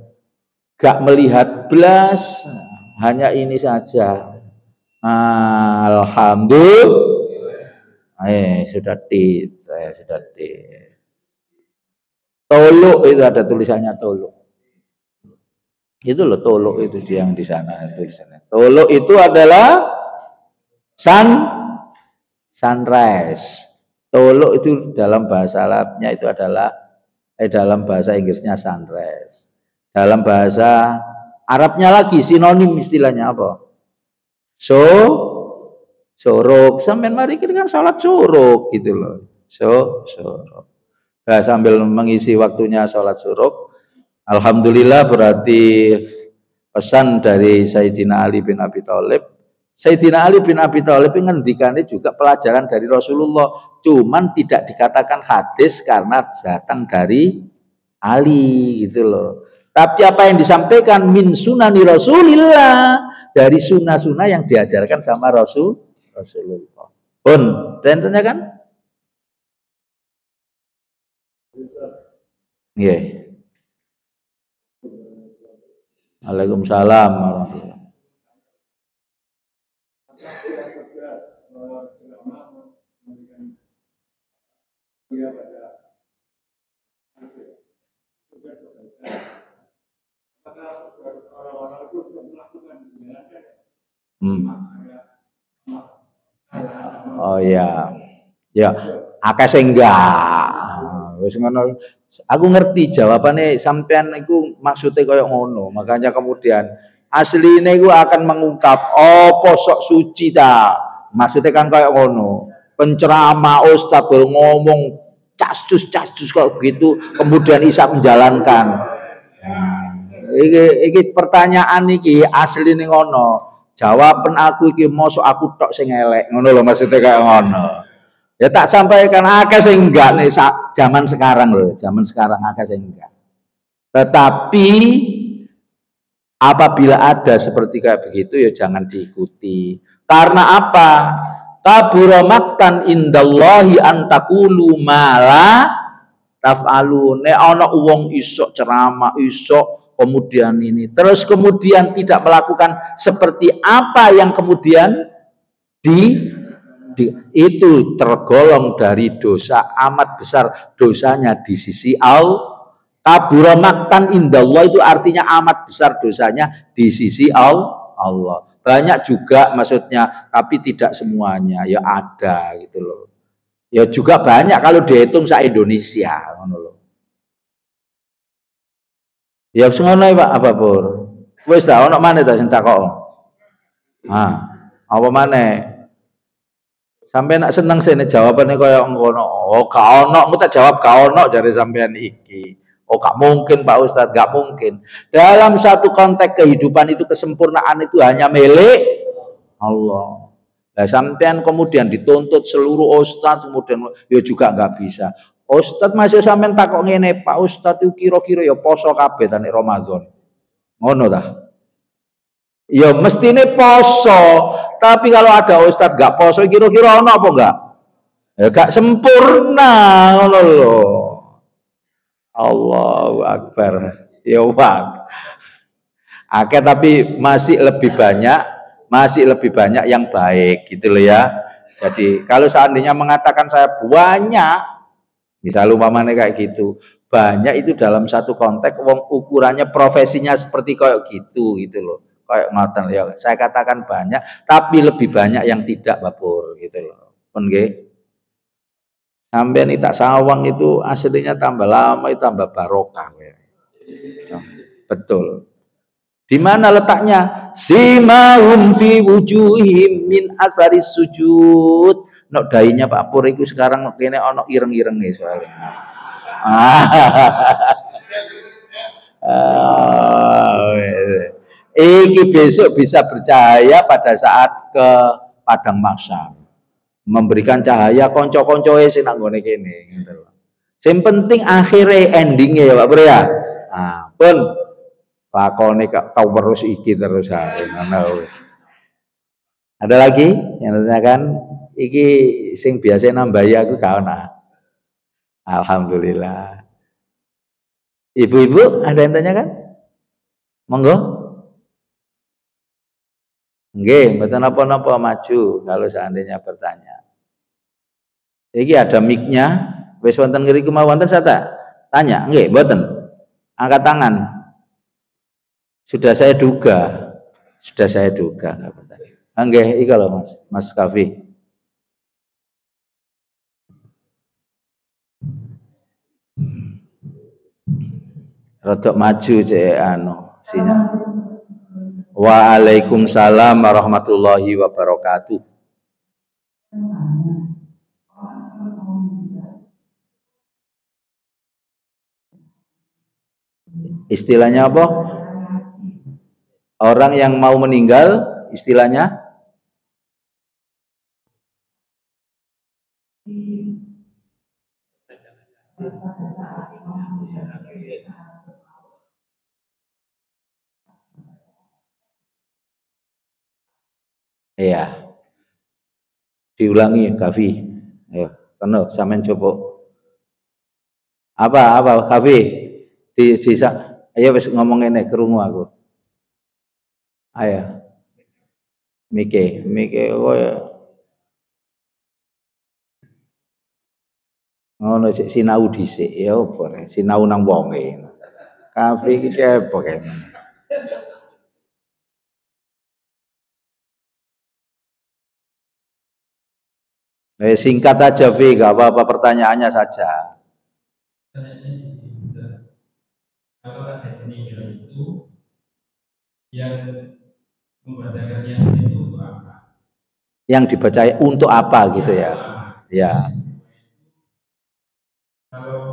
[SPEAKER 1] gak melihat blas, hanya ini saja. Alhamdulillah. Sudah saya sudah Toluk itu ada tulisannya Toluk. Itu loh Toluk itu yang di sana tulisannya. Toluk itu adalah sunrise. Toluk itu dalam bahasa Arabnya itu adalah dalam bahasa Inggrisnya sunrise. Dalam bahasa Arabnya lagi sinonim istilahnya apa? Sorok. Sampai mari kita kan sholat sorok gitu loh. Sorok. Nah, sambil mengisi waktunya sholat suruk, alhamdulillah berarti pesan dari Sayyidina Ali bin Abi Thalib. Sayyidina Ali bin Abi Thalib ngendikannya juga pelajaran dari Rasulullah, cuman tidak dikatakan hadis karena datang dari Ali gitu loh. Tapi apa yang disampaikan min sunani Rasulillah, dari sunnah-sunnah yang diajarkan sama Rasulullah. Pun, tentunya kan? Nggih. Waalaikumsalam warahmatullahi. Oh ya. Ya, akeh sing enggak. Wis ngono. Aku ngerti jawabannya sampean iku maksudnya kaya ngono. Makanya kemudian asline iku akan mengungkap apa sok suci ta. Maksudnya kan kaya ngono. Penceramah ustaz ngomong cascus kok begitu kemudian bisa menjalankan. Iki pertanyaan iki asline ngono. Jawaban aku iki mosok aku tok sing elek. Ngono lho maksudnya kaya ngono. Ya tak sampaikan akeh sing enggak nih zaman sekarang loh, zaman sekarang akeh sing enggak. Tetapi apabila ada seperti kayak begitu ya jangan diikuti. Karena apa? Kabura maktan indallahi antakulu mala taf'alu. Nek ana wong isok ceramah, isok kemudian ini, terus kemudian tidak melakukan seperti apa yang kemudian itu tergolong dari dosa amat besar dosanya di sisi Allah. Kabura maktan indallah itu artinya amat besar dosanya di sisi Allah. Banyak juga maksudnya, tapi tidak semuanya. Ya ada gitu loh. Ya juga banyak kalau dihitung se Indonesia ngono loh. Ya ngono Pak apa pur. Wis ta ono maneh ta sing takok. Apa maneh? Sampai nak seneng sini jawabannya kaya ngono. Oh, gak ono, aku tak jawab gak ono jare sampean iki. Oh, gak mungkin Pak Ustadz, gak mungkin. Dalam satu konteks kehidupan itu kesempurnaan itu hanya milik Allah. Nah, sampean kemudian dituntut seluruh ustadz kemudian ya juga nggak bisa. Ustadz masih sampean takok ngene, Pak Ustadz itu kira-kira ya poso kabeh ta nek Ramadan. Ngono dah. Ya mestine poso, tapi kalau ada ustadz gak poso kira-kira ono apa enggak? Ya gak sempurna ngono lho. Allahu Akbar. Ya wak. Akeh tapi masih lebih banyak yang baik gitu loh ya. Jadi kalau seandainya mengatakan saya banyak, misal umpamanya kayak gitu, banyak itu dalam satu konteks wong ukurannya profesinya seperti kayak gitu loh. Kayak ngoten ya. Saya katakan banyak, tapi lebih banyak yang tidak babur gitu loh. Pun nggih. Sampeyan tak sawang itu aslinya tambah lama itu tambah barokah. Ya. Betul. Di mana letaknya? Simahum fi wujuhim min asaris sujud. Nok dainya Pak Pur itu sekarang kene ono ireng-irenge soalnya. Iki besok bisa bercahaya pada saat ke padang mahsyar. Memberikan cahaya konco-koncoe sing nang ngene kene gitu loh. Sing penting akhirnya endingnya ya Pak Pur ya. Nah, pun lakone kak tau terus iki terus ae ngono wis. Ada lagi yang tanyakan iki sing biasa nambahi aku gak ana. Alhamdulillah. Ibu-ibu ada yang tanyakan? Monggo. Nggih, mboten napa-napa maju kalau seandainya bertanya. Iki ada mic-nya, wis wonten ngriku mau wonten sata? Tanya, nggih, mboten. Angkat tangan. Sudah saya duga. Nggih, iki lho Mas Kafi. Rodok maju cek anu sinyal. Waalaikumsalam warahmatullahi wabarakatuh. Istilahnya apa? Orang yang mau meninggal istilahnya iya. Diulangi Kafi. Ayo, kena sampean coba. Apa Kafi? Ayo wis ngomong ngene krungu aku. Ayo. Mike kowe ngono sik sinau dhisik ya apa sinau nang wonge. Kafe iki kepo kene. Singkat aja Vi, gak apa-apa pertanyaannya saja.
[SPEAKER 2] yang membacakan Yasin itu untuk apa?
[SPEAKER 1] Yang dibaca untuk apa gitu ya? Ya.
[SPEAKER 2] Kalau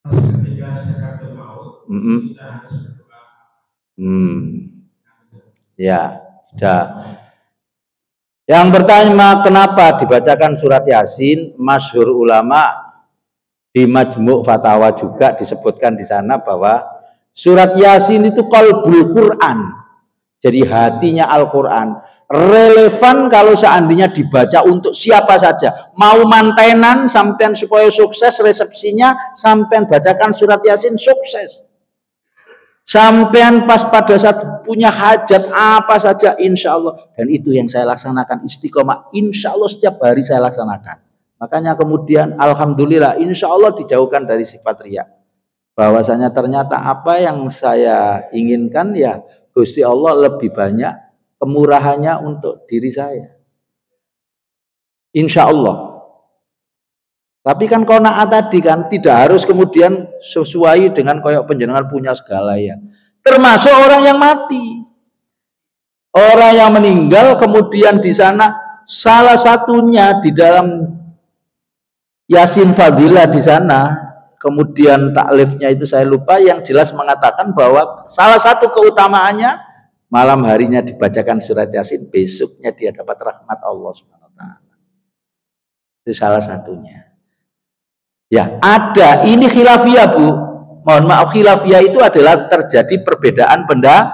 [SPEAKER 2] ketika sakaratul maut, kita harus berdoa.
[SPEAKER 1] Ya, sudah. Yang pertama, kenapa dibacakan surat Yasin? Masyhur ulama di Majmu' Fatawa juga disebutkan di sana bahwa surat Yasin itu qalbul Quran. Jadi hatinya Al-Quran. Relevan kalau seandainya dibaca untuk siapa saja. Mau mantenan sampean supaya sukses resepsinya, sampean bacakan surat Yasin sukses. Sampean pas pada saat punya hajat apa saja insya Allah. Dan itu yang saya laksanakan istiqomah. Insya Allah setiap hari saya laksanakan. Makanya kemudian alhamdulillah insya Allah dijauhkan dari sifat riya. Bahwasanya ternyata apa yang saya inginkan ya Gusti Allah lebih banyak kemurahannya untuk diri saya. Insya Allah. Tapi kan qanaat tadi kan tidak harus kemudian sesuai dengan koyok penjenengan punya segala ya. Termasuk orang yang mati. Orang yang meninggal kemudian di sana salah satunya di dalam Yasin Fadilah di sana, kemudian taklifnya itu saya lupa, yang jelas mengatakan bahwa salah satu keutamaannya malam harinya dibacakan surat Yasin, besoknya dia dapat rahmat Allah Subhanahu wa taala. Itu salah satunya. Ya, ada ini khilafiyah, Bu. Mohon maaf, khilafiyah itu adalah terjadi perbedaan benda.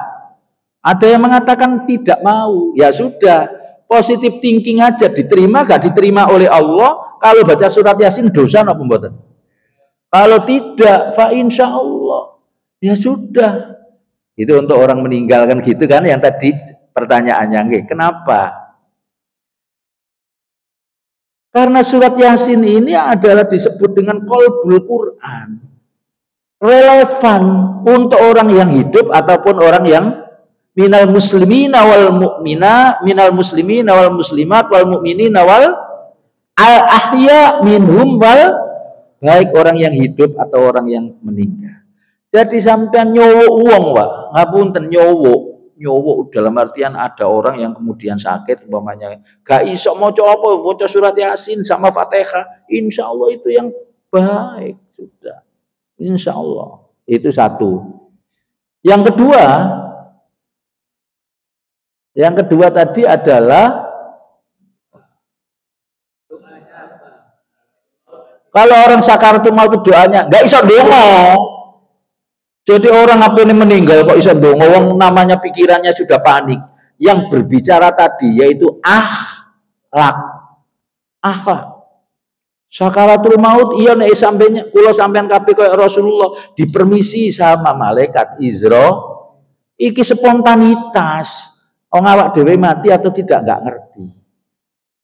[SPEAKER 1] Ada yang mengatakan tidak mau. Ya sudah, positif thinking aja, diterima gak diterima oleh Allah. Kalau baca surat Yasin dosa apa mboten? Kalau tidak, fa insya Allah. Ya sudah. Itu untuk orang meninggal kan gitu kan, yang tadi pertanyaannya, kenapa? Karena surat Yasin ini adalah disebut dengan qalbul Quran. Relevan untuk orang yang hidup ataupun orang yang minal muslimina wal mu'mina, minal muslimina wal muslimat wal mu'minina wal ahya minhum wal, baik orang yang hidup atau orang yang meninggal. Jadi sampean nyowo uang, Pak. Ngapunten nyowo dalam artian ada orang yang kemudian sakit umpamanya gak iso maca apa, maca surat Yasin sama Fatihah, insya Allah itu yang baik sudah, insya Allah itu satu. Yang kedua tadi adalah kalau orang sakaratul maut doanya gak iso dongo. Jadi orang apa ini meninggal kok iso ndonga, wong namanya pikirannya sudah panik. Yang berbicara tadi yaitu akhlak. Sakaratul maut iya nek sampeyan kula sampean kabeh kaya Rasulullah dipermisi sama malaikat Isra. Iki spontanitas. Wong awak dhewe mati atau tidak enggak ngerti.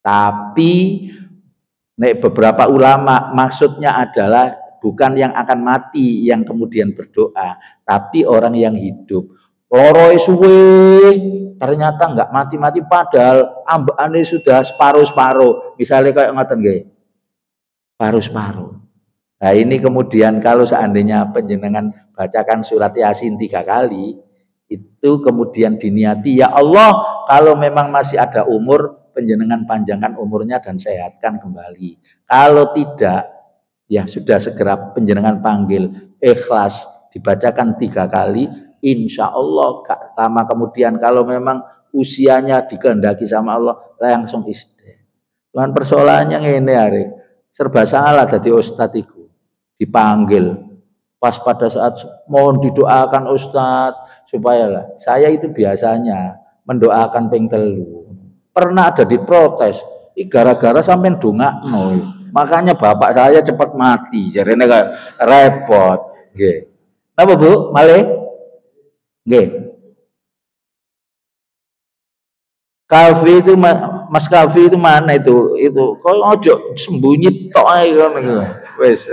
[SPEAKER 1] Tapi nek beberapa ulama maksudnya adalah bukan yang akan mati yang kemudian berdoa, tapi orang yang hidup. Loro suwe ternyata enggak mati-mati padahal ambane sudah separuh-separuh. Misalnya kayak ngoten nggih. Separuh-separuh. Nah, ini kemudian kalau seandainya penjenengan bacakan surat Yasin 3 kali, itu kemudian diniati, ya Allah, kalau memang masih ada umur, penjenengan panjangkan umurnya dan sehatkan kembali. Kalau tidak, ya sudah segera penjenengan panggil, ikhlas, dibacakan 3 kali, insya Allah gak lama kemudian kalau memang usianya dikehendaki sama Allah, langsung istirahat. Cuman persoalannya ngene Arif, serba salah tadi ustadz itu dipanggil pas pada saat mohon didoakan ustadz supaya lah. Saya itu biasanya mendoakan ping telu. Pernah ada diprotes, gara-gara sampai dongakno. Makanya bapak saya cepat mati. Jarene kayak repot. Nggih. Apa Bu? Malih? Nggih. Kafe itu Mas Kafe itu mana itu? Itu kok ojo sembunyi tok ae ngono. Wis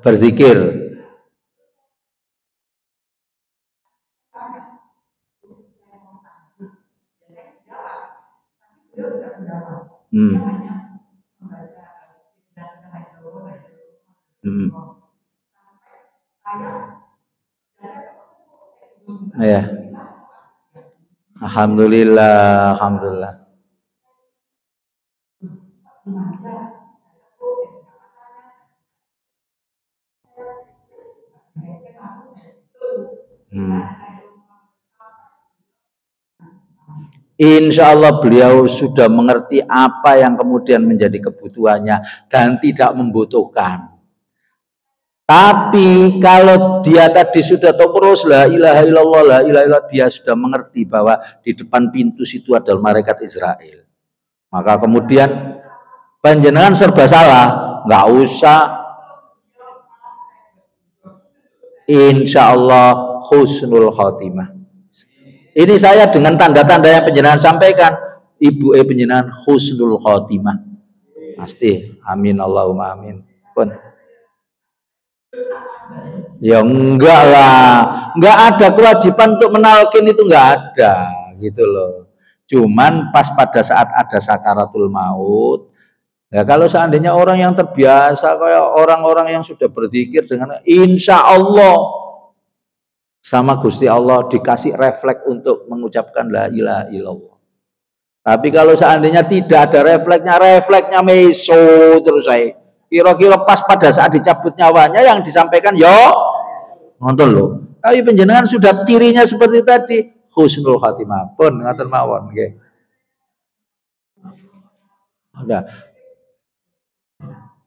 [SPEAKER 1] berzikir. Ya. Alhamdulillah, alhamdulillah. Insya Allah beliau sudah mengerti apa yang kemudian menjadi kebutuhannya dan tidak membutuhkan. Tapi kalau dia tadi sudah tahu terus la ilaha illallah, la ilaha illallah, dia sudah mengerti bahwa di depan pintu situ adalah malaikat Israel. Maka kemudian panjenengan serba salah, nggak usah. Insya Allah husnul khotimah. Ini saya dengan tanda-tanda yang panjenengan sampaikan, ibu panjenengan husnul khotimah. Pasti. Amin Allahumma amin. Pun. Ya enggak lah, enggak ada kewajiban untuk menalkin, itu enggak ada gitu loh. Cuman pas pada saat ada sakaratul maut, ya kalau seandainya orang yang terbiasa kayak orang-orang yang sudah berzikir dengan insya Allah sama Gusti Allah dikasih refleks untuk mengucapkan la ilaha illallah. Tapi kalau seandainya tidak ada refleksnya meso terus saya. Kira-kira pas pada saat dicabut nyawanya yang disampaikan yo nonton loh. Tapi penjenengan sudah cirinya seperti tadi, husnul khatimah. Pun ngatur mawon nggih. Udah.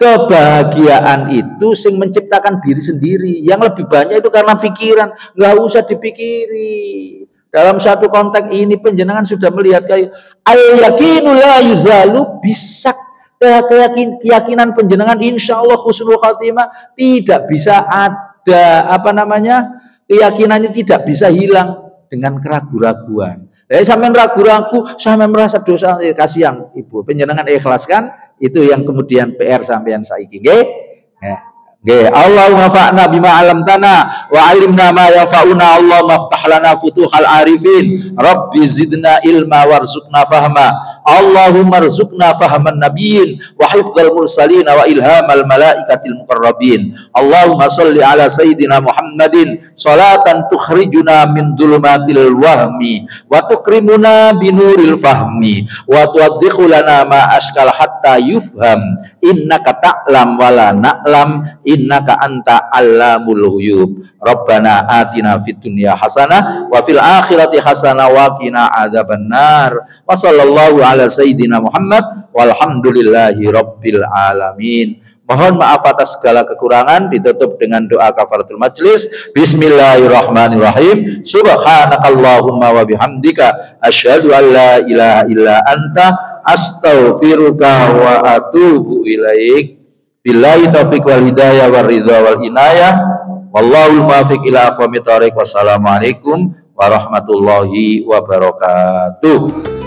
[SPEAKER 1] Kebahagiaan itu sing menciptakan diri sendiri. Yang lebih banyak itu karena pikiran, nggak usah dipikiri. Dalam satu konteks ini penjenengan sudah melihat kayak al-yaqinu la yuzalu bisak. Keyakinan penjenengan insya Allah husnul khatimah tidak bisa ada keyakinannya tidak bisa hilang dengan keraguan-raguan. Sampean ragu-ragu, sampean merasa dosa, kasih yang ibu penjenengan ikhlaskan, itu yang kemudian PR sampean saiki nggih. Allahumma fa'na bima 'allamtana wa 'allimna ma yanfa'una. Allahumma iftah lana futuhal arifin, rabbi zidna ilma warzuqna fahma. Allahumma rzuqna fahman nabiyyin wa hifdzal mursalin wa ilhamal malaikatil muqarrabin. Allahumma shalli ala sayyidina Muhammadin salatan tukhrijuna min dhulumatil wahmi wa tukrimuna binuril fahmi wa tuwadhdhihu lana ma ashkal hatta yufham innaka ta'lam wa la na'lam innaka anta allamul ghuyub. Rabbana atina fid dunya hasanah wa fil akhirati hasanah wa qina adzabannar. Wa sallallahu ala sayyidina Muhammad walhamdulillahi rabbil alamin. Mohon maaf atas segala kekurangan, ditutup dengan doa kafaratul majlis. Bismillahirrahmanirrahim. Subhanakallahumma wa bihamdika asyhadu an la ilaha illa anta astaghfiruka wa atubu ilaik. Billahi taufiq wal hidayah wal ridha wal inayah. Wallahul muwaffiq ila aqwamit thoriq. Wassalamualaikum warahmatullahi wabarakatuh.